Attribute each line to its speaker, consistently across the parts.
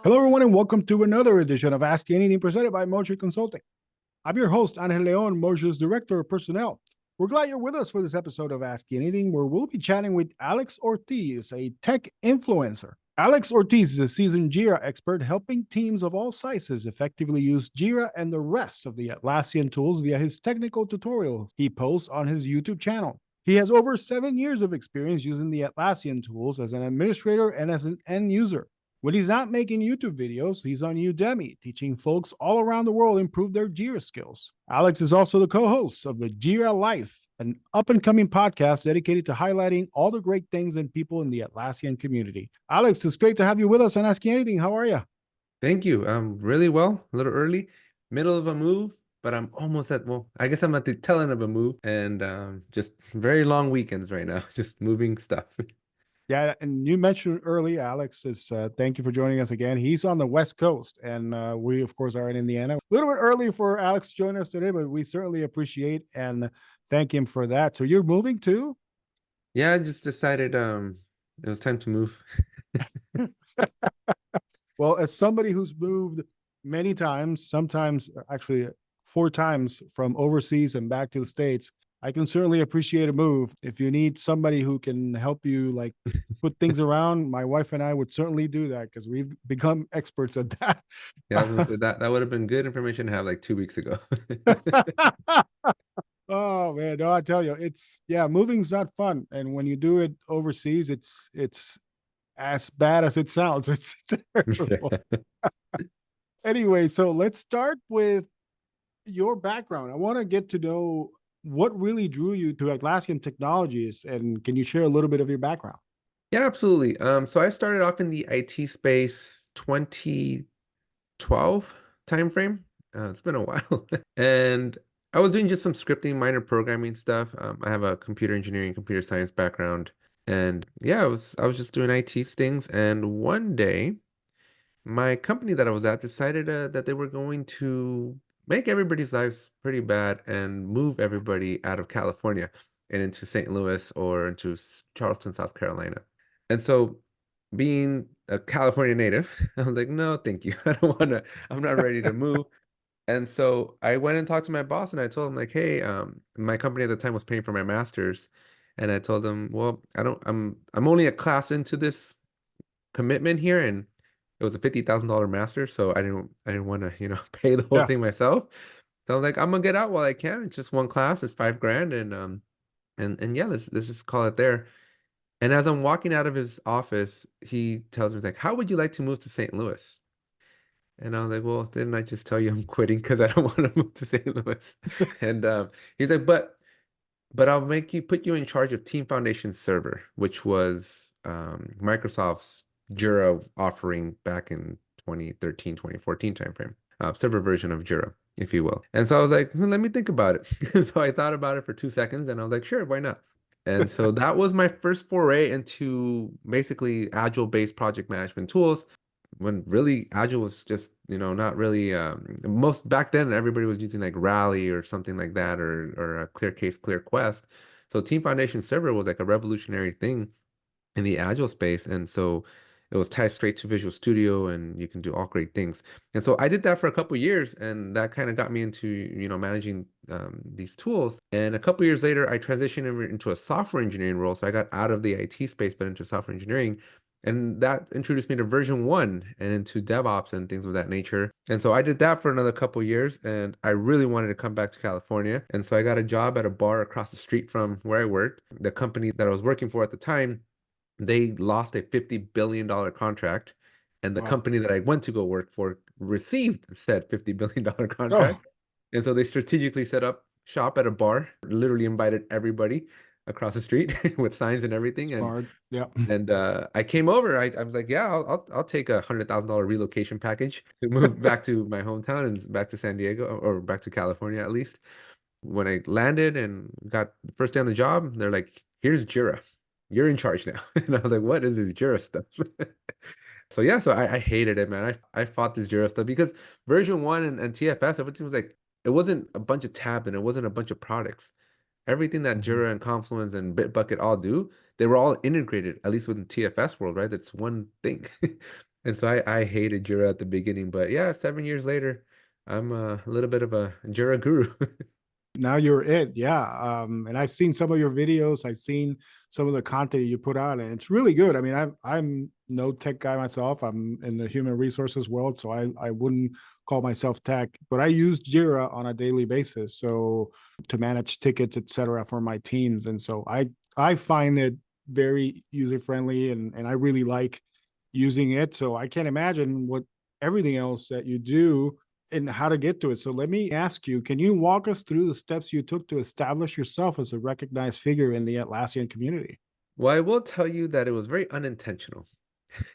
Speaker 1: Hello, everyone, and welcome to another edition of Ascii Anything presented by Mochi Consulting. I'm your host, Angel Leon, Mochi's Director of Personnel. We're glad you're with us for this episode of Ascii Anything, where we'll be chatting with Alex Ortiz, a tech influencer. Alex Ortiz is a seasoned Jira expert helping teams of all sizes effectively use Jira and the rest of the Atlassian tools via his technical tutorials he posts on his YouTube channel. He has over 7 years of experience using the Atlassian tools as an administrator and as an end user. When he's not making YouTube videos, he's on Udemy, teaching folks all around the world improve their Jira skills. Alex is also the co-host of the Jira Life, an up-and-coming podcast dedicated to highlighting all the great things and people in the Atlassian community. Alex, it's great to have you with us on Asking Anything. How are you?
Speaker 2: Thank you. Really well, a little early, middle of a move, but I'm almost well, I guess I'm at the tail end of a move and just very long weekends right now, just moving stuff.
Speaker 1: Yeah, and you mentioned early, Alex is. Thank you for joining us again. He's on the West Coast, and we, of course, are in Indiana. A little bit early for Alex to join us today, but we certainly appreciate and thank him for that. So you're moving too?
Speaker 2: Yeah, I just decided it was time to move.
Speaker 1: Well, as somebody who's moved many times, sometimes actually 4 times from overseas and back to the States, I can certainly appreciate a move. If you need somebody who can help you like put things around, my wife and I would certainly do that because we've become experts at that.
Speaker 2: Yeah, I was gonna say that would have been good information to have like 2 weeks ago.
Speaker 1: Oh man, no, I tell you, it's yeah, moving's not fun. And when you do it overseas, it's as bad as it sounds. It's terrible. Anyway, so let's start with your background. I want to get to know what really drew you to Atlassian Technologies, and can you share a little bit of your background?
Speaker 2: Yeah, absolutely. So I started off in the IT space 2012 timeframe. It's been a while. And I was doing just some scripting, minor programming stuff. I have a computer engineering, computer science background. And yeah, I was just doing IT things. And one day, my company that I was at decided that they were going to make everybody's lives pretty bad and move everybody out of California and into St. Louis or into Charleston, South Carolina. And so being a California native, I was like, no, thank you. I don't want to, I'm not ready to move. And so I went and talked to my boss and I told him like, hey, my company at the time was paying for my master's. And I told him, well, I'm only a class into this commitment here and it was a $50,000 master, so I didn't want to, pay the whole
Speaker 1: Yeah.
Speaker 2: thing myself. So I was like, I'm gonna get out while I can. It's just one class, it's 5 grand and yeah, let's just call it there. And as I'm walking out of his office, he tells me, he's like, how would you like to move to St. Louis? And I was like, well, didn't I just tell you I'm quitting because I don't want to move to St. Louis? And he's like, but I'll make you put you in charge of Team Foundation Server, which was Microsoft's Jira offering back in 2013, 2014 timeframe, server version of Jira, if you will. And so I was like, let me think about it. So I thought about it for 2 seconds and I was like, sure, why not? And so that was my first foray into basically agile-based project management tools when really Agile was just, not really most back then everybody was using like Rally or something like that or a Clear Case, Clear Quest. So Team Foundation Server was like a revolutionary thing in the Agile space. And so it was tied straight to Visual Studio and you can do all great things. And so I did that for a couple years and that kind of got me into, managing these tools. And a couple years later, I transitioned into a software engineering role. So I got out of the IT space, but into software engineering. And that introduced me to version one and into DevOps and things of that nature. And so I did that for another couple years and I really wanted to come back to California. And so I got a job at a bar across the street from where I worked. The company that I was working for at the time, they lost a $50 billion contract. And the
Speaker 1: Wow.
Speaker 2: company that I went to go work for received said $50 billion
Speaker 1: Oh,
Speaker 2: contract. And so they strategically set up shop at a bar, literally invited everybody across the street with signs and everything. And
Speaker 1: smart. Yeah.
Speaker 2: and I came over. I was like, yeah, I'll take a $100,000 relocation package to move back to my hometown and back to San Diego or back to California at least. When I landed and got the first day on the job, they're like, here's Jira. You're in charge now. And I was like, what is this Jira stuff? So yeah, so I hated it, man. I fought this Jira stuff because version one and TFS, everything was like, it wasn't a bunch of tabs and it wasn't a bunch of products. Everything that
Speaker 1: Mhm.
Speaker 2: Jira and Confluence and Bitbucket all do, they were all integrated, at least within TFS world, right? That's one thing. And so I hated Jira at the beginning, but yeah, 7 years later, I'm a little bit of a Jira guru.
Speaker 1: Now you're it. Yeah. And I've seen some of your videos. I've seen some of the content you put out, and it's really good. I mean, I'm no tech guy myself. I'm in the human resources world, so I wouldn't call myself tech, but I use Jira on a daily basis. So to manage tickets, etc., for my teams. And so I find it very user friendly, and I really like using it. So I can't imagine what everything else that you do and how to get to it. So let me ask you, can you walk us through the steps you took to establish yourself as a recognized figure in the Atlassian community?
Speaker 2: Well, I will tell you that it was very unintentional.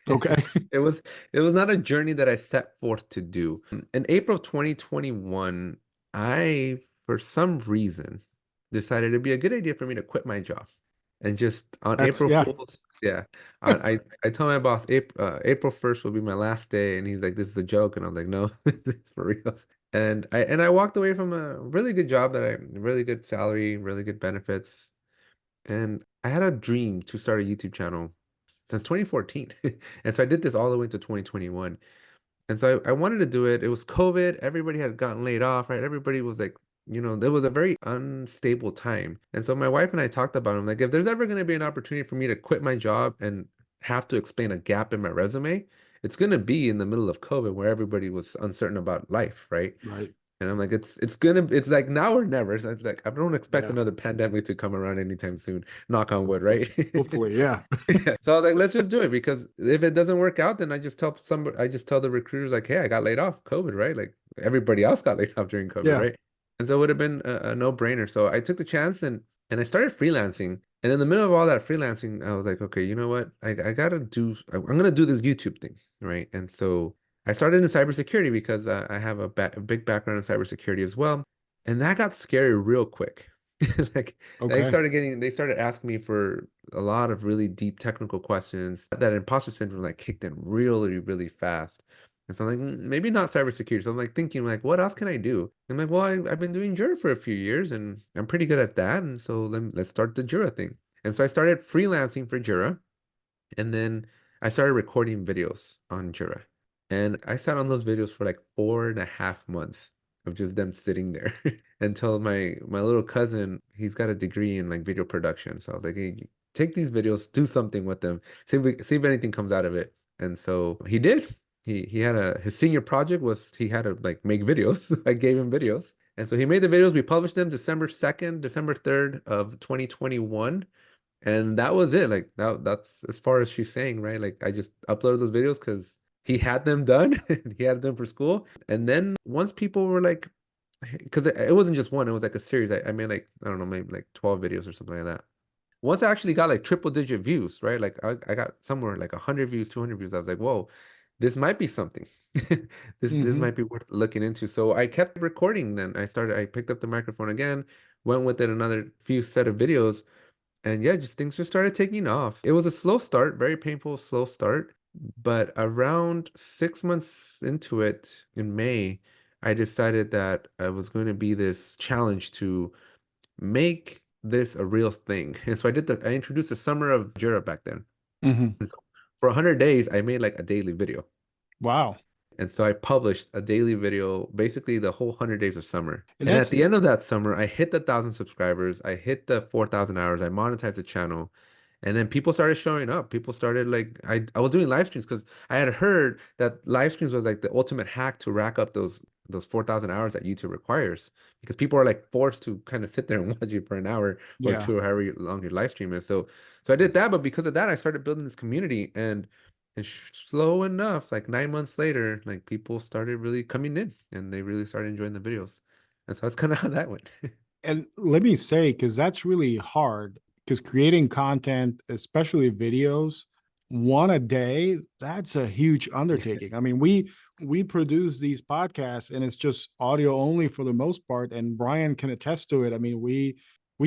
Speaker 1: Okay.
Speaker 2: It was it was not a journey that I set forth to do. In April 2021, I, for some reason, decided it'd be a good idea for me to quit my job. And just on
Speaker 1: That's
Speaker 2: April
Speaker 1: yeah.
Speaker 2: Fool's, yeah, I told my boss April 1st will be my last day, and he's like, "This is a joke," and I was like, "No, it's for real." And I walked away from a really good job really good salary, really good benefits, and I had a dream to start a YouTube channel since 2014. And so I did this all the way to 2021. And so I wanted to do it. It was COVID. Everybody had gotten laid off, right? Everybody was like, there was a very unstable time. And so my wife and I talked about it. Like, if there's ever going to be an opportunity for me to quit my job and have to explain a gap in my resume, it's going to be in the middle of COVID where everybody was uncertain about life, right?
Speaker 1: Right.
Speaker 2: And I'm like, it's like now or never. So it's like I don't expect
Speaker 1: Yeah.
Speaker 2: another pandemic to come around anytime soon. Knock on wood, right?
Speaker 1: Hopefully, yeah.
Speaker 2: Yeah. So I was like, let's just do it because if it doesn't work out, then I just tell the recruiters like, hey, I got laid off, COVID, right? Like everybody else got laid off during COVID,
Speaker 1: Yeah.
Speaker 2: right? And so it would have been a no-brainer. So I took the chance and I started freelancing. And in the middle of all that freelancing, I was like, okay, you know what? I'm gonna do this YouTube thing, right? And so I started in cybersecurity because I have a big background in cybersecurity as well. And that got scary real quick. Like
Speaker 1: Okay.
Speaker 2: they started asking me for a lot of really deep technical questions. That imposter syndrome like kicked in really, really fast. And so I'm like, maybe not cybersecurity. So I'm like thinking like, what else can I do? I'm like, well, I've been doing Jira for a few years and I'm pretty good at that. And so let's start the Jira thing. And so I started freelancing for Jira. And then I started recording videos on Jira. And I sat on those videos for like 4.5 months of just them sitting there until my little cousin, he's got a degree in like video production. So I was like, hey, take these videos, do something with them, see if anything comes out of it. And so he did. He had his senior project was he had to like make videos. I gave him videos. And so he made the videos. We published them December 2nd, December 3rd of 2021. And that was it. Like that's as far as she's saying, right? Like I just uploaded those videos because he had them done and he had them for school. And then once people were like, because it wasn't just one, it was like a series. I made like, I don't know, maybe like 12 videos or something like that. Once I actually got like triple digit views, right? Like I got somewhere like 100 views, 200 views. I was like, whoa, this might be something. This
Speaker 1: Hmm.
Speaker 2: might be worth looking into. So I kept recording then. I picked up the microphone again, went with it another few set of videos. And yeah, just things just started taking off. It was a slow start, very painful, slow start. But around 6 months into it in May, I decided that I was going to be this challenge to make this a real thing. And so I introduced the summer of Jira back then.
Speaker 1: Hmm.
Speaker 2: And so for 100 days, I made like a daily video.
Speaker 1: Wow.
Speaker 2: And so I published a daily video, basically the whole 100 days of summer.
Speaker 1: And
Speaker 2: And at
Speaker 1: that's
Speaker 2: the end of that summer, I hit the 1,000 subscribers. I hit the 4,000 hours. I monetized the channel. And then people started showing up. People started like I was doing live streams because I had heard that live streams was like the ultimate hack to rack up those 4,000 hours that YouTube requires because people are like forced to kind of sit there and watch you for an hour or
Speaker 1: yeah.
Speaker 2: two or however long your live stream is. So I did that, but because of that, I started building this community and slow enough, like 9 months later, like people started really coming in and they really started enjoying the videos. And so that's kind of how that went.
Speaker 1: And let me say, because that's really hard, because creating content, especially videos, one a day, that's a huge undertaking. I mean, we produce these podcasts and it's just audio only for the most part. And Brian can attest to it. I mean, we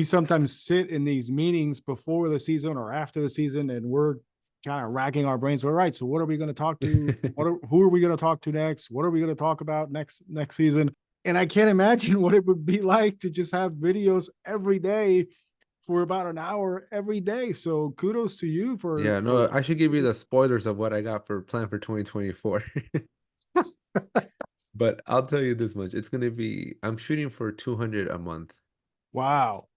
Speaker 1: sometimes sit in these meetings before the season or after the season, and we're kind of racking our brains. All right, so what are we going to talk to? Who are we going to talk to next? What are we going to talk about next season? And I can't imagine what it would be like to just have videos every day for about an hour every day. So kudos to you
Speaker 2: Yeah,
Speaker 1: for
Speaker 2: no, I should give you the spoilers of what I got for plan for 2024. But I'll tell you this much. It's gonna be, I'm shooting for 200 a month.
Speaker 1: wow.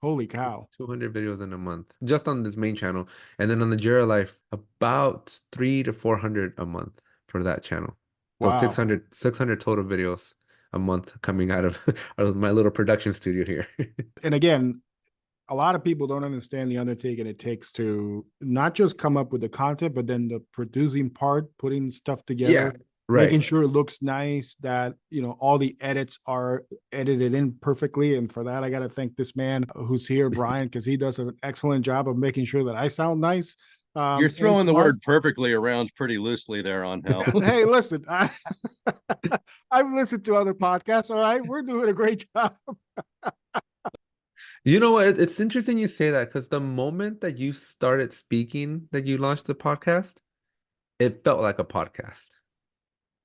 Speaker 1: Holy cow.
Speaker 2: 200 videos in a month just on this main channel. And then on the Jira Life, about 3 to 400 a month for that channel. So
Speaker 1: Wow.
Speaker 2: 600 total videos a month coming out of my little production studio here.
Speaker 1: And again, a lot of people don't understand the undertaking it takes to not just come up with the content, but then the producing part, putting stuff
Speaker 2: Yeah,
Speaker 1: together, making
Speaker 2: right.
Speaker 1: sure it looks nice, that all the edits are edited in perfectly. And for that, I got to thank this man who's here, Brian, because he does an excellent job of making sure that I sound nice
Speaker 3: You're
Speaker 1: and
Speaker 3: throwing the
Speaker 1: smart.
Speaker 3: word perfectly around pretty loosely there on Hell.
Speaker 1: Hey, listen, I've listened to other podcasts. All right, we're doing a great job.
Speaker 2: You know what? It's interesting you say that because the moment that you started speaking, that you launched the podcast, it felt like a podcast.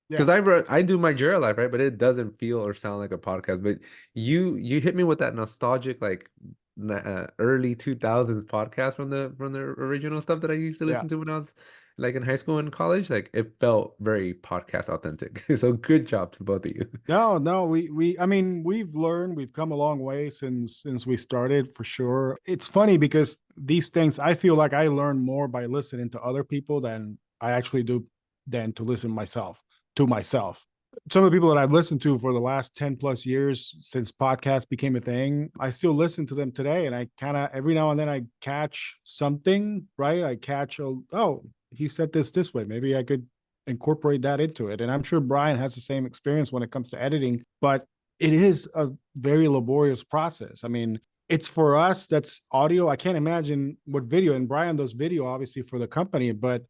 Speaker 1: Yeah,
Speaker 2: Because I do my Jira Life, right? But it doesn't feel or sound like a podcast. But you hit me with that nostalgic like early 2000s podcast from the original stuff that I used to
Speaker 1: yeah.
Speaker 2: listen to when I was like in high school and college. Like it felt very podcast authentic. So good job to both of you.
Speaker 1: No, no, I mean, we've learned, we've come a long way since we started for sure. It's funny because these things, I feel like I learn more by listening to other people than I actually do than to listen to myself. Some of the people that I've listened to for the last 10 plus years since podcast became a thing, I still listen to them today. And I kind of every now and then I catch something, right? I catch, oh, he said this way. Maybe I could incorporate that into it. And I'm sure Brian has the same experience when it comes to editing, but it is a very laborious process. I mean, it's for us that's audio. I can't imagine what video, and Brian does video obviously for the company, but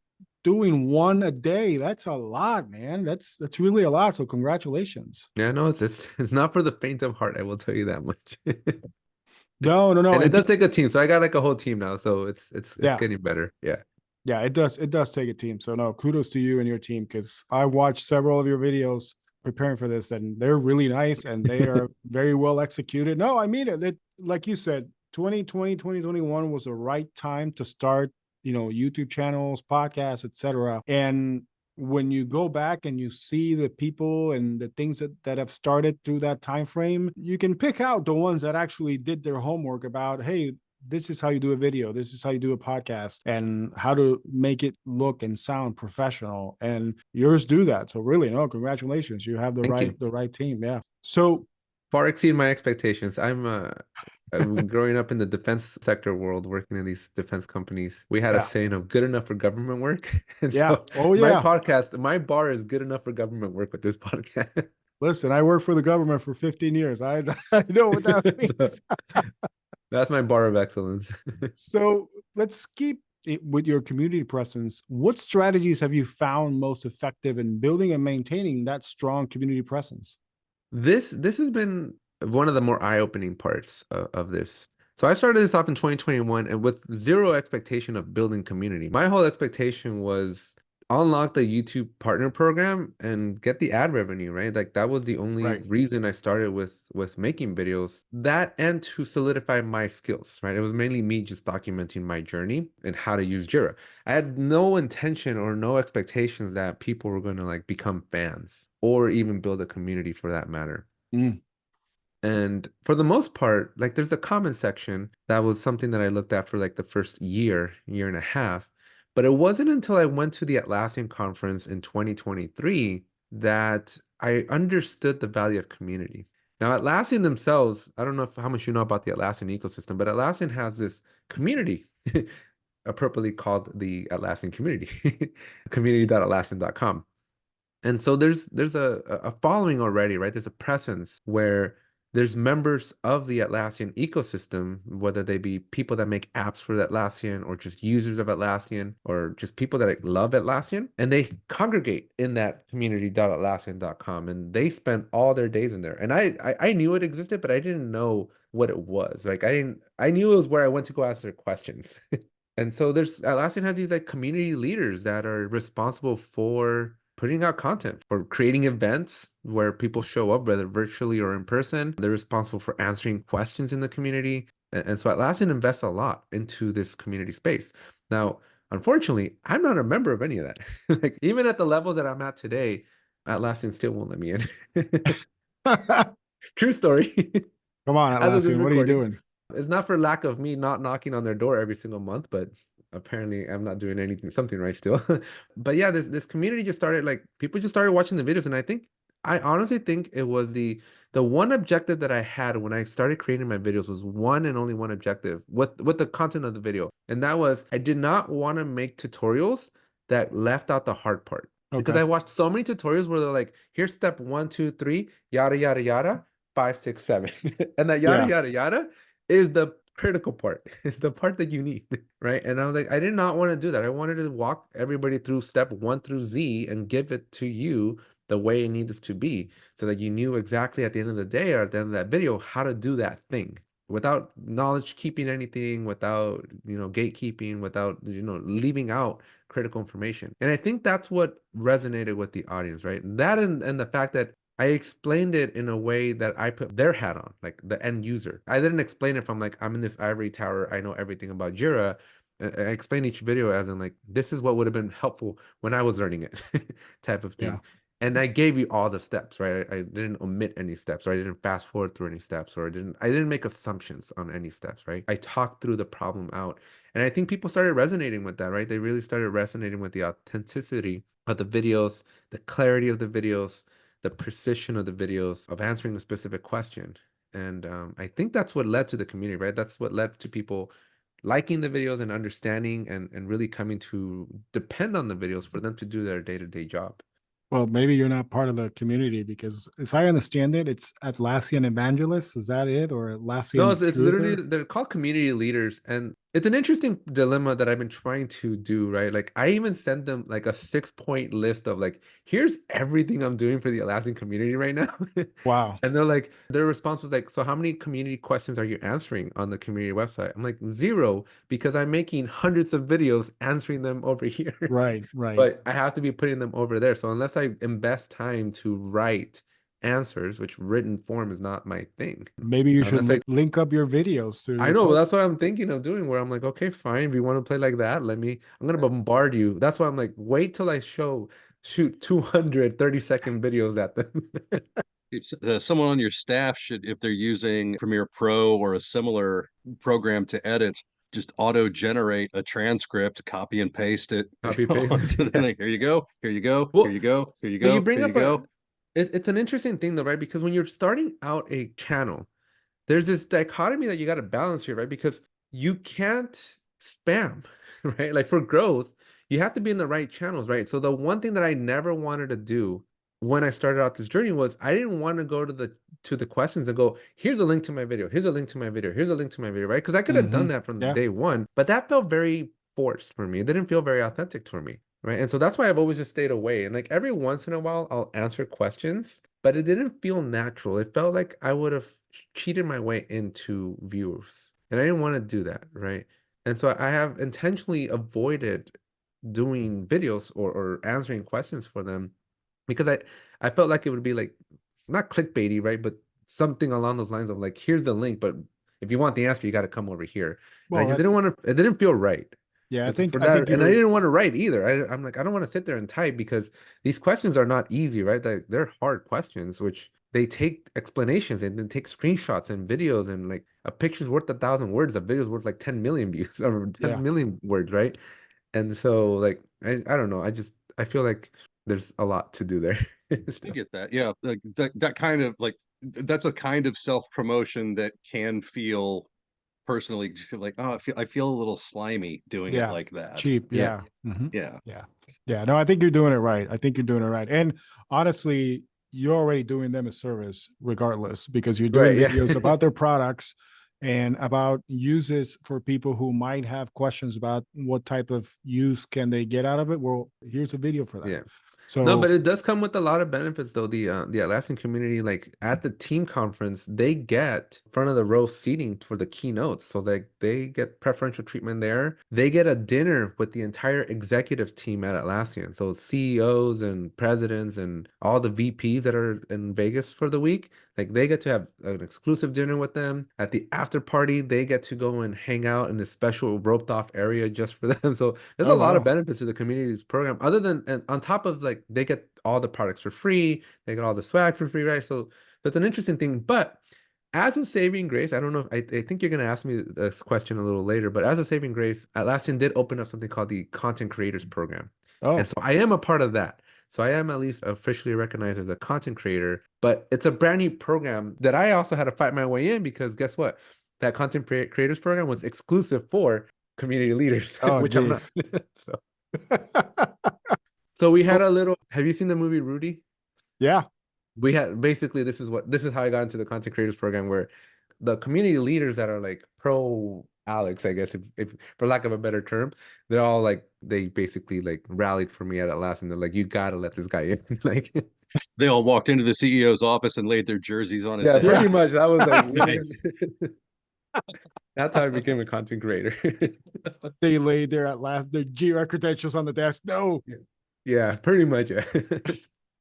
Speaker 1: doing one a day, that's a lot, man. That's really a lot. So congratulations.
Speaker 2: Yeah, no, it's not for the faint of heart, I will tell you that much.
Speaker 1: No, no, no.
Speaker 2: And it
Speaker 1: And
Speaker 2: does take a team. So I got like a whole team now. So it's
Speaker 1: yeah,
Speaker 2: getting better. Yeah.
Speaker 1: yeah, it does take a team. So no, kudos to you and your team because I watched several of your videos preparing for this, and they're really nice and they are very well executed. No, I mean it. Like you said, 2020, 2021 was the right time to start, YouTube channels, podcasts, etc. And when you go back and you see the people and the things that have started through that time frame, you can pick out the ones that actually did their homework about, hey, this is how you do a video, this is how you do a podcast, and how to make it look and sound professional, and yours do that. So really, no, congratulations, you have the
Speaker 2: Thank
Speaker 1: right
Speaker 2: you.
Speaker 1: the right team. Yeah. So
Speaker 2: Far exceed my expectations. I'm growing up in the defense sector world, working in these defense companies. We had a
Speaker 1: yeah,
Speaker 2: saying of good enough for government work. And
Speaker 1: yeah,
Speaker 2: so
Speaker 1: oh
Speaker 2: my
Speaker 1: yeah,
Speaker 2: podcast, my bar is good enough for government work with this podcast.
Speaker 1: listen, I worked for the government for 15 years. I know what that
Speaker 2: So
Speaker 1: means.
Speaker 2: that's my bar of excellence.
Speaker 1: So let's keep it with your community presence. What strategies have you found most effective in building and maintaining that strong community presence?
Speaker 2: This has been one of the more eye-opening parts of this. So I started this off in 2021 and with zero expectation of building community. My whole expectation was unlock the YouTube partner program and get the ad revenue, right? Like that was the only
Speaker 1: Right.
Speaker 2: reason I started with making videos. That and to solidify my skills, right? It was mainly me just documenting my journey and how to use Jira. I had no intention or no expectations that people were going to like become fans or even build a community for that matter.
Speaker 1: Mm.
Speaker 2: And for the most part, like there's a comment section that was something that I looked at for like the first year and a half. But it wasn't until I went to the Atlassian conference in 2023 that I understood the value of community. Now, Atlassian themselves, I don't know how much you know about the Atlassian ecosystem, but Atlassian has this community appropriately called the Atlassian community, community.atlassian.com. And so there's a following already, right? There's a presence where there's members of the Atlassian ecosystem, whether they be people that make apps for Atlassian or just users of Atlassian or just people that love Atlassian, and they congregate in that community.atlassian.com and they spend all their days in there. And I knew it existed, but I didn't know what it was. Like I knew it was where I went to go ask their questions. And so there's Atlassian has these like community leaders that are responsible for putting out content, for creating events where people show up, whether virtually or in person. They're responsible for answering questions in the community. And so Atlassian invests a lot into this community space. Now, unfortunately, I'm not a member of any of that. Like even at the level that I'm at today, Atlassian still won't let me in. True story.
Speaker 1: Come on,
Speaker 2: As of this
Speaker 1: Atlassian, what are you
Speaker 2: recording.
Speaker 1: doing?
Speaker 2: It's not for lack of me not knocking on their door every single month, but apparently I'm not doing something right still. But yeah, this community just started, like people just started watching the videos, and I honestly think it was the one objective that I had when I started creating my videos was one and only one objective with the content of the video. And that was I did not want to make tutorials that left out the hard part. Because
Speaker 1: Okay.
Speaker 2: I watched so many tutorials where they're like, here's step 1, 2, 3, yada yada yada, 5, 6, 7. And that yada
Speaker 1: Yeah.
Speaker 2: yada yada is the critical part. It's the part that you need, right? And I was like, I did not want to do that. I wanted to walk everybody through step 1 through Z and give it to you the way it needs to be, so that you knew exactly at the end of the day or at the end of that video how to do that thing without knowledge keeping anything, without, gatekeeping, without, leaving out critical information. And I think that's what resonated with the audience, right? That and the fact that I explained it in a way that I put their hat on, like the end user. I didn't explain it from like, I'm in this ivory tower, I know everything about Jira. I explained each video as in like, this is what would have been helpful when I was learning it, type of
Speaker 1: Yeah.
Speaker 2: thing. And I gave you all the steps, right? I didn't omit any steps, or I didn't fast forward through any steps, or I didn't make assumptions on any steps, right? I talked through the problem out. And I think people started resonating with that, right? They really started resonating with the authenticity of the videos, the clarity of the videos, the precision of the videos, of answering a specific question. And I think that's what led to the community, right? That's what led to people liking the videos and understanding and really coming to depend on the videos for them to do their day-to-day job.
Speaker 1: Well, maybe you're not part of the community because, as I understand it, it's Atlassian evangelists. Is that it, or
Speaker 2: No,
Speaker 1: Atlassian
Speaker 2: it's literally,
Speaker 1: truther?
Speaker 2: they're called community leaders, and it's an interesting dilemma that I've been trying to do, right? Like I even sent them like a 6-point list of like, here's everything I'm doing for the Atlassian community right now.
Speaker 1: Wow.
Speaker 2: And they're like, their response was like, so how many community questions are you answering on the community website? I'm like, 0, because I'm making hundreds of videos answering them over here.
Speaker 1: Right. Right.
Speaker 2: But I have to be putting them over there. So unless I invest time to write answers, which written form is not my thing.
Speaker 1: Maybe you should
Speaker 2: Unless I
Speaker 1: link up your videos to
Speaker 2: I
Speaker 1: your
Speaker 2: know, but
Speaker 1: post.
Speaker 2: that's what I'm thinking of doing, where I'm like, okay, fine. If you want to play like that, I'm gonna bombard you. That's why I'm like, wait till I shoot 230-second videos at them.
Speaker 3: Someone on your staff should, if they're using Premiere Pro or a similar program to edit, just auto generate a transcript, copy and paste it.
Speaker 2: Copy paste. Yeah.
Speaker 3: Here you go, here you go, here
Speaker 2: Well,
Speaker 3: you go, here you
Speaker 2: but you
Speaker 3: go,
Speaker 2: bring
Speaker 3: here you
Speaker 2: up
Speaker 3: go.
Speaker 2: it's an interesting thing though, right? Because when you're starting out a channel, there's this dichotomy that you got to balance here, right? Because you can't spam, right? Like for growth, you have to be in the right channels, right? So the one thing that I never wanted to do when I started out this journey was I didn't want to go to the questions and go, here's a link to my video, here's a link to my video, here's a link to my video, right? Because I could have done that from
Speaker 1: Yeah.
Speaker 2: day one, but that felt very forced for me. It didn't feel very authentic for me, right? And so that's why I've always just stayed away. And like every once in a while, I'll answer questions, but it didn't feel natural. It felt like I would have cheated my way into viewers, and I didn't want to do that, right? And so I have intentionally avoided doing videos or answering questions for them, because I felt like it would be like not clickbaity, right? But something along those lines of like, here's the link, but if you want the answer, you got to come over here. And I
Speaker 1: Well,
Speaker 2: just didn't want to, it didn't feel right.
Speaker 1: yeah,
Speaker 2: And so for
Speaker 1: I think
Speaker 2: that, and I
Speaker 1: you're,
Speaker 2: didn't want to write either. I'm like, I don't want to sit there and type, because these questions are not easy, right? They're hard questions, which they take explanations and then take screenshots and videos, and like a picture's worth 1,000 words, a video's worth like 10 million views or 10
Speaker 1: yeah.
Speaker 2: million words, right? And so like, I don't know. I feel like there's a lot to do there.
Speaker 3: I get that. Yeah, like that kind of like that's a kind of self-promotion that can feel personally feel like, oh, I feel a little slimy doing it
Speaker 1: Yeah.
Speaker 3: like that.
Speaker 1: Cheap.
Speaker 2: Yeah.
Speaker 1: Yeah. Mhm.
Speaker 3: Yeah.
Speaker 1: Yeah. Yeah. No, I think you're doing it right. I think you're doing it right. And honestly, you're already doing them a service regardless, because you're doing
Speaker 2: Right. Yeah.
Speaker 1: videos about their products and about uses for people who might have questions about what type of use can they get out of it. Well, here's a video for that.
Speaker 2: Yeah. No,
Speaker 1: So,
Speaker 2: but it does come with a lot of benefits though. The Atlassian community, like at the team conference, they get front of the row seating for the keynotes. So like they get preferential treatment there. They get a dinner with the entire executive team at Atlassian. So CEOs and presidents and all the VPs that are in Vegas for the week, like they get to have an exclusive dinner with them. At the after party, they get to go and hang out in this special roped off area just for them. So there's a
Speaker 1: oh
Speaker 2: lot of
Speaker 1: wow.
Speaker 2: benefits to the community's program, other than and on top of like they get all the products for free, they get all the swag for free, right? So that's an interesting thing. But as a saving grace, I don't know if I think you're gonna ask me this question a little later, but as a saving grace, Atlassian did open up something called the Content Creators Program. And
Speaker 1: Oh,
Speaker 2: so I am a part of that. So I am at least officially recognized as a content creator, but it's a brand new program that I also had to fight my way in because guess what? That creators program was exclusive for community leaders,
Speaker 1: oh,
Speaker 2: which I'm not.
Speaker 1: geez.
Speaker 2: So, so we
Speaker 1: So,
Speaker 2: had a little. Have you seen the movie Rudy?
Speaker 1: yeah.
Speaker 2: We had basically this is how I got into the content creators program where the community leaders that are like pro Alex, I guess if for lack of a better term, they're all like they basically like rallied for me at last and they're like, you gotta let this guy in. Like
Speaker 3: They all walked into the CEO's office and laid their jerseys on his
Speaker 2: yeah,
Speaker 3: desk.
Speaker 2: pretty
Speaker 1: Yeah.
Speaker 2: much. That was like
Speaker 3: Nice.
Speaker 2: that's how I became a content creator.
Speaker 1: They laid there at last, their Jira credentials on the desk. No.
Speaker 2: Yeah, pretty much. Yeah.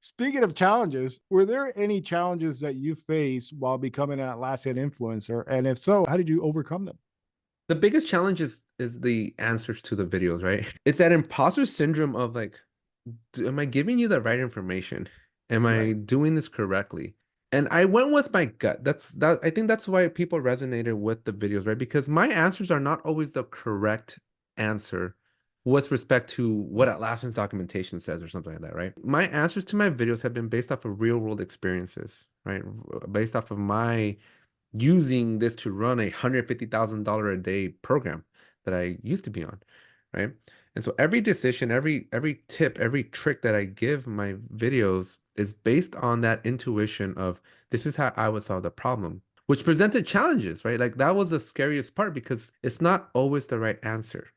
Speaker 1: Speaking of challenges, were there any challenges that you faced while becoming an Atlassian influencer? And if so, how did you overcome them?
Speaker 2: The biggest challenge is the answers to the videos, right? It's that imposter syndrome of like, am I giving you the right information? Am I
Speaker 1: Right.
Speaker 2: doing this correctly? And I went with my gut. I think that's why people resonated with the videos, right? Because my answers are not always the correct answer with respect to what Atlassian's documentation says or something like that, right? My answers to my videos have been based off of real world experiences, right? Based off of my using this to run $150,000 a day program that I used to be on, right? And so every decision, every tip, every trick that I give my videos is based on that intuition of this is how I would solve the problem, which presented challenges, right? Like that was the scariest part because it's not always the right answer,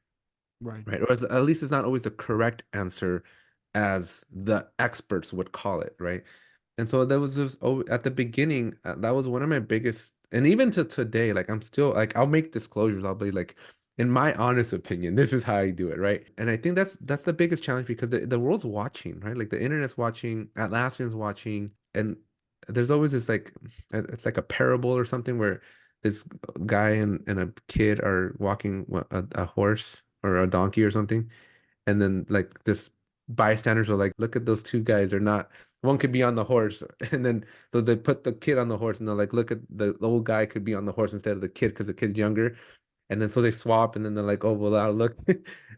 Speaker 1: Right.
Speaker 2: right? Or at least it's not always the correct answer as the experts would call it, right? And so that was just at the beginning, that was one of my biggest, and even to today, like I'm still like I'll make disclosures. I'll be like, in my honest opinion, this is how I do it, right? And I think that's the biggest challenge because the world's watching, right? Like the internet's watching, Atlassian's watching, and there's always this like it's like a parable or something where this guy and a kid are walking a horse or a donkey or something, and then like this bystanders are like, look at those two guys, they're not one could be on the horse. And then so they put the kid on the horse and they're like, look at the old guy could be on the horse instead of the kid because the kid's younger. And then so they swap and then they're like, oh well I'll look.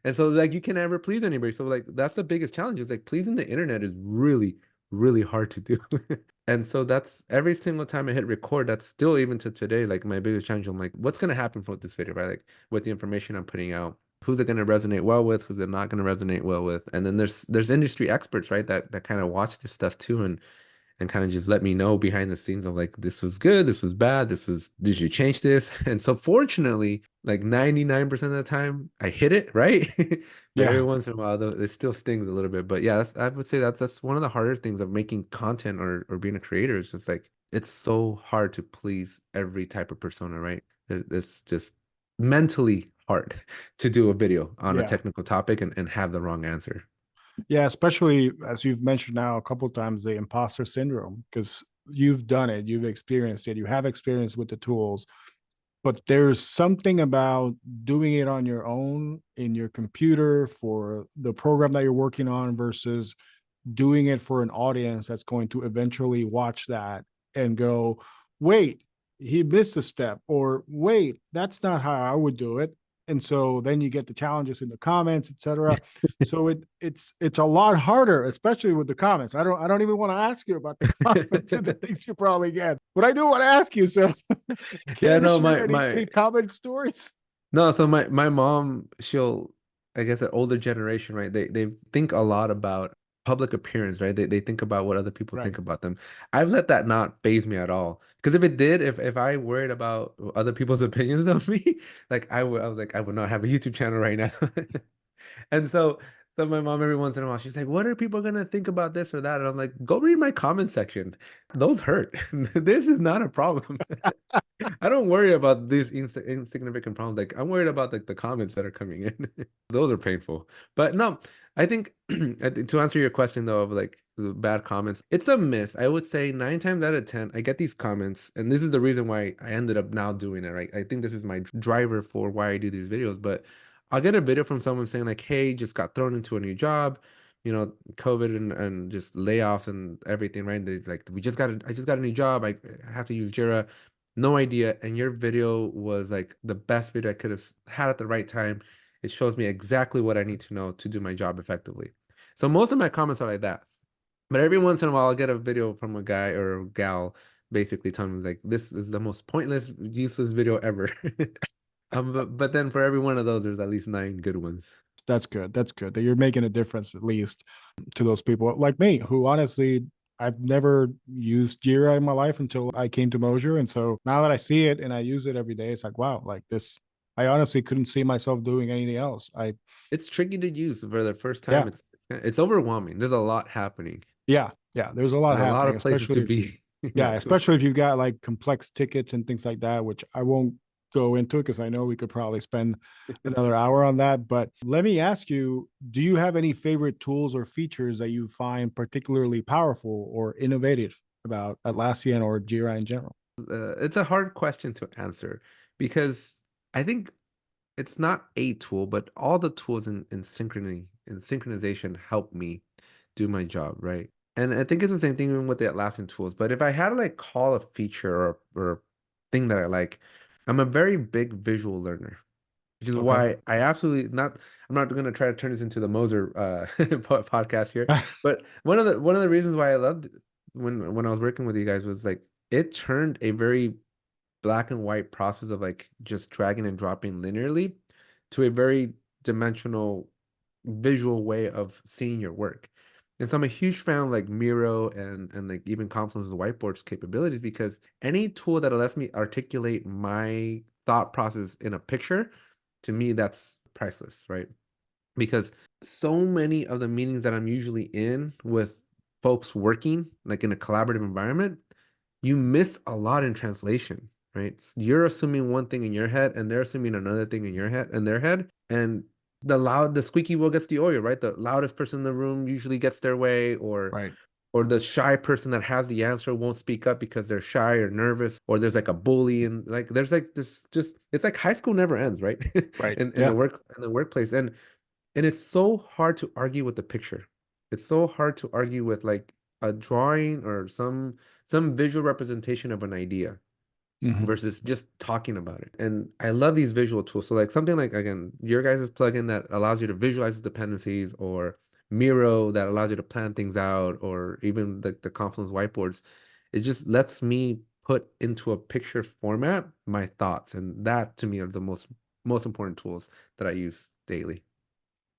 Speaker 2: And so like you can never please anybody. So like that's the biggest challenge is like pleasing the internet is really, really hard to do. And so that's every single time I hit record, that's still even to today, like my biggest challenge. I'm like, what's gonna happen with this video, right? Like with the information I'm putting out, who's it going to resonate well with, who's it not going to resonate well with, and then there's industry experts, right, that kind of watch this stuff too, and kind of just let me know behind the scenes of like this was good, this was bad, did you change this? And so fortunately, like 99% of the time I hit it right. But every
Speaker 1: Yeah.
Speaker 2: once in a while though, it still stings a little bit. But yeah, I would say that's one of the harder things of making content or being a creator is just like it's so hard to please every type of persona, right? It's just mentally hard to do a video on a
Speaker 1: Yeah.
Speaker 2: technical topic and have the wrong answer.
Speaker 1: Yeah. Especially as you've mentioned now a couple of times, the imposter syndrome, because you've done it, you've experienced it, you have experience with the tools, but there's something about doing it on your own in your computer for the program that you're working on versus doing it for an audience that's going to eventually watch that and go, wait, he missed a step, or wait, that's not how I would do it. And so then you get the challenges in the comments, etc. So it's a lot harder, especially with the comments. I don't even want to ask you about the comments and the things you probably get, but I do want to ask you. So
Speaker 2: Yeah,
Speaker 1: can you
Speaker 2: no,
Speaker 1: share
Speaker 2: my
Speaker 1: any
Speaker 2: my
Speaker 1: comment stories?
Speaker 2: no, so my mom, she'll, I guess, an older generation, right? They think a lot about public appearance, right? They think about what other people
Speaker 1: Right.
Speaker 2: think about them. I've let that not phase me at all. Because if it did, if I worried about other people's opinions of me, like I was like, I would not have a YouTube channel right now. And so So my mom every once in a while, she's like, "What are people gonna think about this or that?" And I'm like, "Go read my comment section. Those hurt. This is not a problem." I don't worry about these insignificant problems. Like I'm worried about like the comments that are coming in. Those are painful. But no, I think to answer your question though of like the bad comments, it's a miss. I would say 9 times out of 10, I get these comments, and this is the reason why I ended up now doing it, right? I think this is my driver for why I do these videos. But I'll get a video from someone saying like, "Hey, just got thrown into a new job, COVID and just layoffs and everything, right? They like I just got a new job. I have to use Jira. No idea." And your video was like the best video I could have had at the right time. It shows me exactly what I need to know to do my job effectively. So most of my comments are like that. But every once in a while, I'll get a video from a guy or a gal basically telling me like, "This is the most pointless, useless video ever." But then for every one of those, there's at least 9 good ones.
Speaker 1: That's good. That's good that you're making a difference at least to those people like me who honestly I've never used Jira in my life until I came to Mosier. And so now that I see it and I use it every day, it's like, wow, like this, I honestly couldn't see myself doing anything else.
Speaker 2: It's tricky to use for the first time.
Speaker 1: Yeah,
Speaker 2: It's overwhelming. There's a lot happening.
Speaker 1: yeah, yeah. There's a lot
Speaker 2: There's a lot
Speaker 1: happening,
Speaker 2: of places to
Speaker 1: especially
Speaker 2: be.
Speaker 1: yeah,
Speaker 2: Yeah,
Speaker 1: especially if you've got like complex tickets and things like that, which I won't go into because I know we could probably spend another hour on that. But let me ask you, do you have any favorite tools or features that you find particularly powerful or innovative about Atlassian or Jira in general?
Speaker 2: It's a hard question to answer because I think it's not a tool, but all the tools in synchronization help me do my job, right? And I think it's the same thing even with the Atlassian tools. But if I had to like call a feature or thing that I like, I'm a very big visual learner, which is
Speaker 1: Okay.
Speaker 2: why I absolutely not. I'm not going to try to turn this into the Moser podcast here, but one of the reasons why I loved when I was working with you guys was like it turned a very black and white process of like just dragging and dropping linearly to a very dimensional visual way of seeing your work. And so I'm a huge fan of like Miro and like even Confluence's whiteboards capabilities because any tool that lets me articulate my thought process in a picture, to me, that's priceless, right? Because so many of the meetings that I'm usually in with folks working like in a collaborative environment, you miss a lot in translation, right? You're assuming one thing in your head and they're assuming another thing in your head and their head. And the squeaky wheel gets the oil, right? The loudest person in the room usually gets their way,
Speaker 1: Right.
Speaker 2: or the shy person that has the answer won't speak up because they're shy or nervous, or there's like a bully and like there's like this just it's like high school never ends, right?
Speaker 1: Right.
Speaker 2: in
Speaker 1: Yeah.
Speaker 2: the workplace. And it's so hard to argue with the picture. It's so hard to argue with like a drawing or some visual representation of an idea
Speaker 1: Mhm.
Speaker 2: versus just talking about it. And I love these visual tools. So like something like again, your guys' plugin that allows you to visualize the dependencies, or Miro that allows you to plan things out, or even the Confluence whiteboards, it just lets me put into a picture format my thoughts. And that to me are the most important tools that I use daily.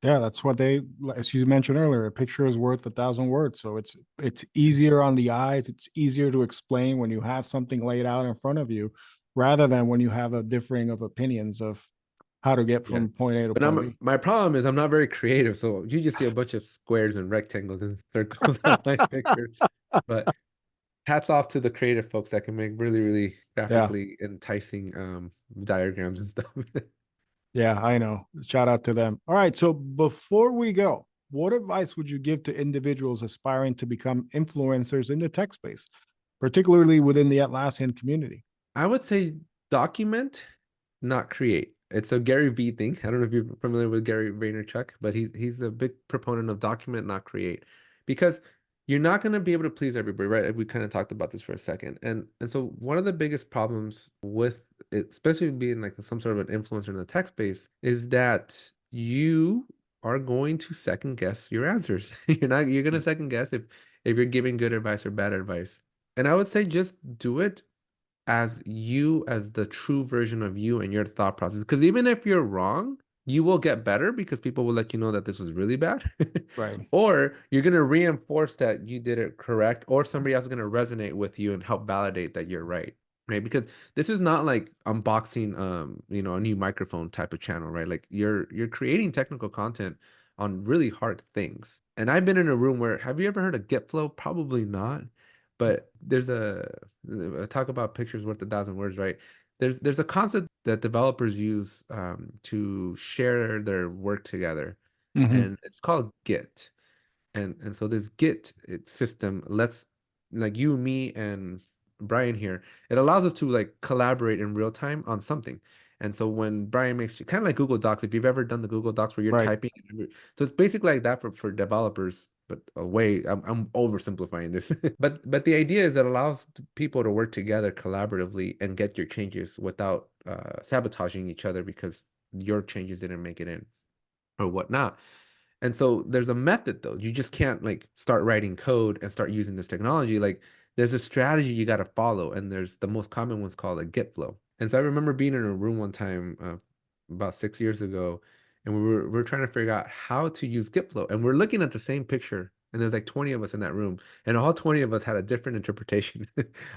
Speaker 1: Yeah, that's what as you mentioned earlier, a picture is worth 1,000 words. So it's easier on the eyes. It's easier to explain when you have something laid out in front of you, rather than when you have a differing of opinions of how to get
Speaker 2: Yeah.
Speaker 1: from point A to
Speaker 2: But
Speaker 1: point B.
Speaker 2: my problem is I'm not very creative, so you just see a bunch of squares and rectangles and circles on my picture. But hats off to the creative folks that can make really, really
Speaker 1: Yeah,
Speaker 2: graphically enticing diagrams and stuff.
Speaker 1: yeah, I know. Shout out to them. All right, so before we go, what advice would you give to individuals aspiring to become influencers in the tech space, particularly within the Atlassian community?
Speaker 2: I would say document, not create. It's a Gary V thing. I don't know if you're familiar with Gary Vaynerchuk, but he's a big proponent of document, not create, because you're not going to be able to please everybody, right? We kind of talked about this for a second, and so one of the biggest problems with it, especially being like some sort of an influencer in the tech space, is that you are going to second guess your answers. You're going to second guess if you're giving good advice or bad advice. And I would say just do it as you, as the true version of you and your thought process. Because even if you're wrong, you will get better because people will let you know that this was really bad.
Speaker 1: Right.
Speaker 2: Or you're going to reinforce that you did it correct, or somebody else is going to resonate with you and help validate that you're right. Right. Because this is not like unboxing a new microphone type of channel, right? Like you're creating technical content on really hard things. And I've been in a room where, have you ever heard of Git flow? Probably not. But there's talk about pictures worth 1,000 words, right? There's a concept that developers use to share their work together,
Speaker 1: Mhm.
Speaker 2: and it's called Git. And so this Git system lets like you, me, and Brian here, it allows us to like collaborate in real time on something. And so when Brian makes kind of like Google Docs, if you've ever done the Google Docs where you're
Speaker 1: Right.
Speaker 2: typing, so it's basically like that for developers, but I'm oversimplifying this. But the idea is it allows people to work together collaboratively and get your changes without sabotaging each other because your changes didn't make it in or whatnot. And so there's a method though. You just can't like start writing code and start using this technology. Like there's a strategy you got to follow, and there's the most common one's called a Git flow. And so I remember being in a room one time about 6 years ago, and we were trying to figure out how to use Git flow, and we're looking at the same picture, and there's like 20 of us in that room, and all 20 of us had a different interpretation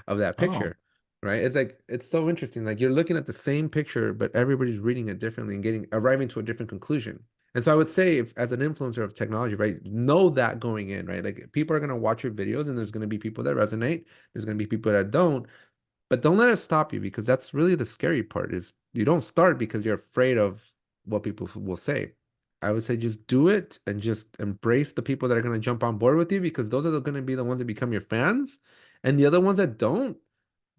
Speaker 2: of that
Speaker 1: Oh,
Speaker 2: picture. Right? It's like it's so interesting. Like you're looking at the same picture, but everybody's reading it differently and arriving to a different conclusion. And so I would say, if as an influencer of technology, right, know that going in, right? Like people are going to watch your videos and there's going to be people that resonate, there's going to be people that don't, but don't let it stop you, because that's really the scary part is you don't start because you're afraid of what people will say. I would say just do it and just embrace the people that are going to jump on board with you, because those are going to be the ones that become your fans. And the other ones that don't,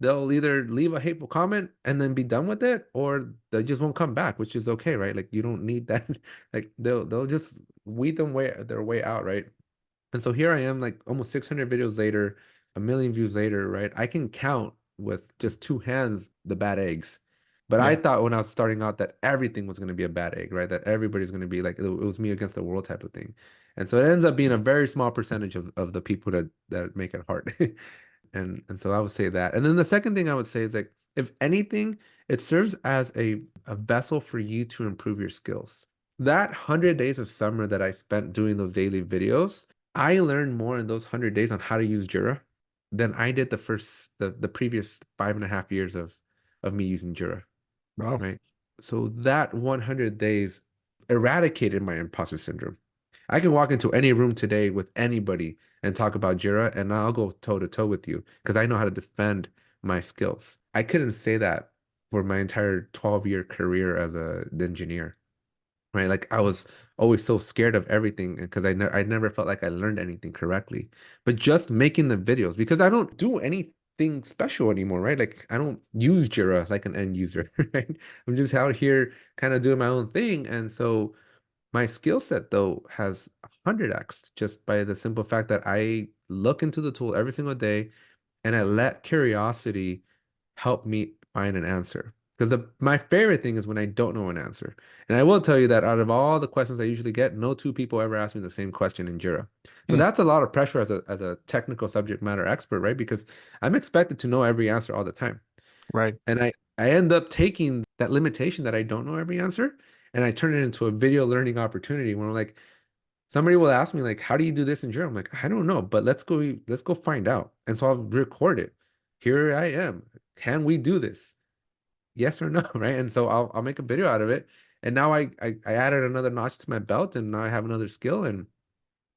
Speaker 2: they'll either leave a hateful comment and then be done with it, or they just won't come back, which is okay, right? Like you don't need that. Like they'll just weed their way out, right? And so here I am, like almost 600 videos later, a million views later, right? I can count with just two hands the bad eggs. But I
Speaker 1: yeah.
Speaker 2: thought when I was starting out that everything was going to be a bad egg, right? That everybody's going to be like, it was me against the world type of thing. And so it ends up being a very small percentage of the people that make it hard. And so I would say that. And then the second thing I would say is like, if anything, it serves as a vessel for you to improve your skills. That 100 days of summer that I spent doing those daily videos, I learned more in those 100 days on how to use Jira than I did the previous 5.5 years of me using Jira,
Speaker 1: Wow.
Speaker 2: right? So that 100 days eradicated my imposter syndrome. I can walk into any room today with anybody and talk about Jira, and I'll go toe to toe with you because I know how to defend my skills. I couldn't say that for my entire 12-year career as an engineer, right? Like I was always so scared of everything because I never felt like I learned anything correctly. But just making the videos, because I don't do anything special anymore, right? Like I don't use Jira like an end user, right? I'm just out here kind of doing my own thing. And so my skill set though has 100x just by the simple fact that I look into the tool every single day and I let curiosity help me find an answer. Because my favorite thing is when I don't know an answer. And I will tell you that out of all the questions I usually get, no two people ever ask me the same question in Jira. So
Speaker 1: Hmm.
Speaker 2: that's a lot of pressure as a technical subject matter expert, right? Because I'm expected to know every answer all the time.
Speaker 1: Right.
Speaker 2: And I end up taking that limitation that I don't know every answer and I turn it into a video learning opportunity where I'm like, somebody will ask me like, how do you do this in Jira? I'm like, I don't know, but let's go find out. And so I'll record it. Here I am. Can we do this? Yes or no, right? And so I'll make a video out of it. And now I added another notch to my belt, and now I have another skill, and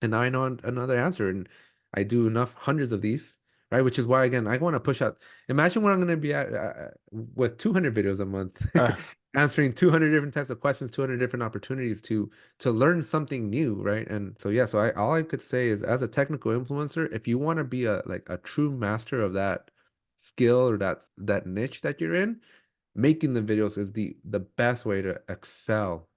Speaker 2: now I know another answer, and I do enough hundreds of these, right? Which is why, again, I want to push out. Imagine where I'm going to be at with 200 videos a month,
Speaker 1: Uh,
Speaker 2: answering 200 different types of questions, 200 different opportunities to learn something new, right? And so yeah, so all I could say is, as a technical influencer, if you want to be a true master of that skill or that niche that you're in, making the videos is the best way to excel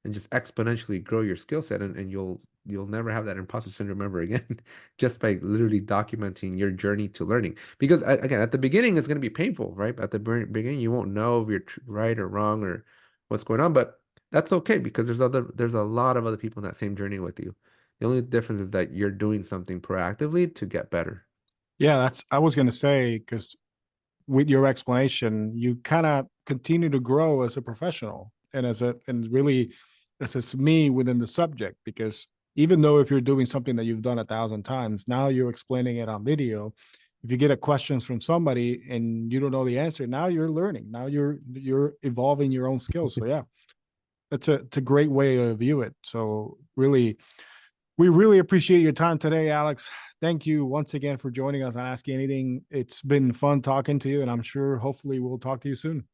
Speaker 2: and just exponentially grow your skill set, and you'll never have that imposter syndrome ever again just by literally documenting your journey to learning. Because again, at the beginning it's going to be painful, right? At the beginning you won't know if you're right or wrong or what's going on, but that's okay because there's a lot of other people in that same journey with you. The only difference is that you're doing something proactively to get better.
Speaker 1: yeah, that's I was gonna say, because with your explanation, you kind of continue to grow as a professional and and really as me within the subject. Because even though if you're doing something that you've done 1,000 times, now you're explaining it on video. If you get a questions from somebody and you don't know the answer, now you're learning. Now you're evolving your own skills. So yeah, it's a great way to view it. So really, we really appreciate your time today, Alex. Thank you once again for joining us on Ascii Anything. It's been fun talking to you, and I'm sure hopefully we'll talk to you soon.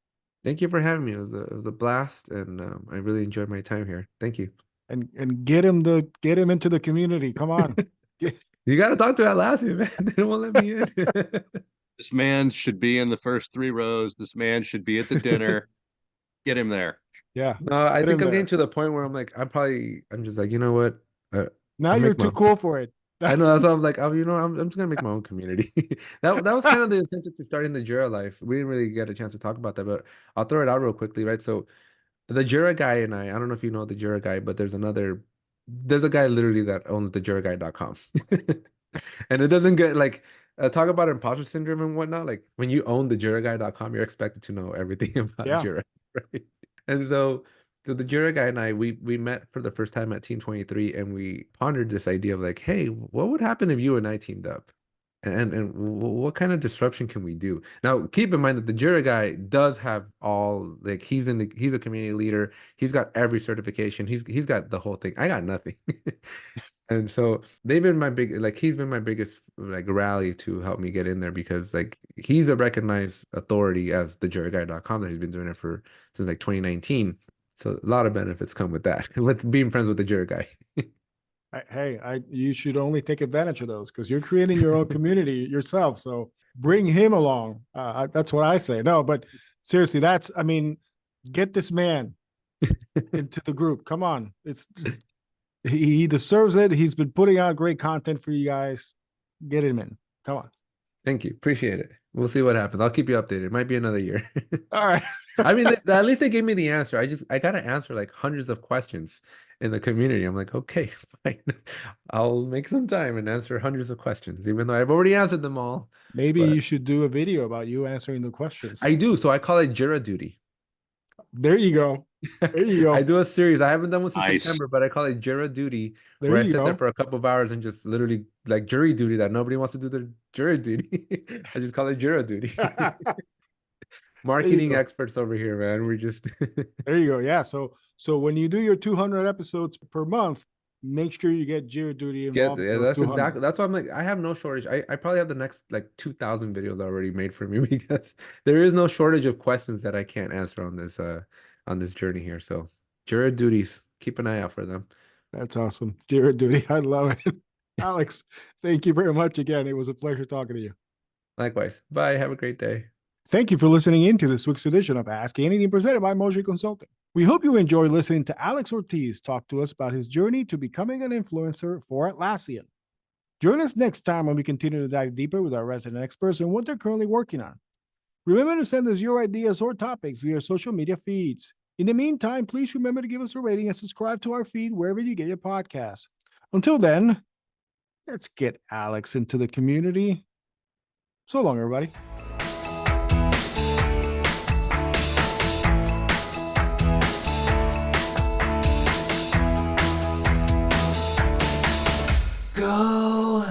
Speaker 2: Thank you for having me. It was a blast, and I really enjoyed my time here. Thank you.
Speaker 1: And get him into the community. Come on.
Speaker 2: You got to talk to Atlassian, man. They don't want to let me in.
Speaker 3: This man should be in the first 3 rows. This man should be at the dinner. Get him there.
Speaker 1: Yeah.
Speaker 2: No, I
Speaker 1: Get
Speaker 2: think
Speaker 1: in
Speaker 2: I'm
Speaker 1: there.
Speaker 2: getting to the point where I'm just like, you know what?
Speaker 1: Now
Speaker 2: I'll
Speaker 1: you're
Speaker 2: make my
Speaker 1: too
Speaker 2: own.
Speaker 1: cool for it.
Speaker 2: I know that's why I'm like, you know, I'm just gonna make my own community. That was kind of the incentive to starting the Jira Life. We didn't really get a chance to talk about that, but I'll throw it out real quickly, right? So the Jira guy and I don't know if you know the Jira guy, but there's a guy literally that owns the JiraGuy.com. And it doesn't get like talk about imposter syndrome and whatnot. Like when you own the JiraGuy.com, you're expected to know everything about
Speaker 1: Yeah.
Speaker 2: Jira, right? And so the Jira guy and I, we met for the first time at Team 23, and we pondered this idea of like, hey, what would happen if you and I teamed up? And what kind of disruption can we do? Now, keep in mind that the Jira guy does have all like he's a community leader. He's got every certification. He's got the whole thing. I got nothing. And so he's been my biggest like rally to help me get in there because like he's a recognized authority as the JiraGuy.com that he's been doing it for since like 2019. So a lot of benefits come with that, with being friends with the Jira guy.
Speaker 1: You should only take advantage of those because you're creating your own community yourself. So bring him along. That's what I say. No, but seriously, get this man into the group. Come on. He deserves it. He's been putting out great content for you guys. Get him in. Come on.
Speaker 2: Thank you. Appreciate it. We'll see what happens. I'll keep you updated. It might be another year.
Speaker 1: All right.
Speaker 2: I mean, at least they gave me the answer. I got to answer like hundreds of questions in the community. I'm like, okay, fine. I'll make some time and answer hundreds of questions, even though I've already answered them all.
Speaker 1: Maybe
Speaker 2: But
Speaker 1: you should do a video about you answering the questions.
Speaker 2: I do. So I call it Jira Duty.
Speaker 1: There you go. There you go.
Speaker 2: I do a series. I haven't done one since
Speaker 3: Nice.
Speaker 2: September, but I call it Jira Duty,
Speaker 1: There
Speaker 2: where I
Speaker 1: you
Speaker 2: sit there
Speaker 1: go.
Speaker 2: for a couple of hours and just literally like jury duty that nobody wants to do their jury duty. I just call it Jira Duty. Marketing
Speaker 1: go.
Speaker 2: experts over here, man. We're just
Speaker 1: There you go. Yeah. So when you do your 200 episodes per month, make sure you get Jira Duty involved.
Speaker 2: yeah,
Speaker 1: in those
Speaker 2: that's
Speaker 1: 200.
Speaker 2: exactly that's why I'm like, I have no shortage. I probably have the next like 2,000 videos already made for me because there is no shortage of questions that I can't answer on this journey here. So Jira Duties, keep an eye out for them.
Speaker 1: That's awesome. Jira Duty. I love it. Alex, thank you very much again. It was a pleasure talking to you.
Speaker 2: Likewise. Bye. Have a great day.
Speaker 1: Thank you for listening in to this week's edition of Ask Anything presented by Motion Consulting. We hope you enjoyed listening to Alex Ortiz talk to us about his journey to becoming an influencer for Atlassian. Join us next time when we continue to dive deeper with our resident experts and what they're currently working on. Remember to send us your ideas or topics via social media feeds. In the meantime, please remember to give us a rating and subscribe to our feed wherever you get your podcasts. Until then, let's get Alex into the community. So long, everybody.
Speaker 4: Go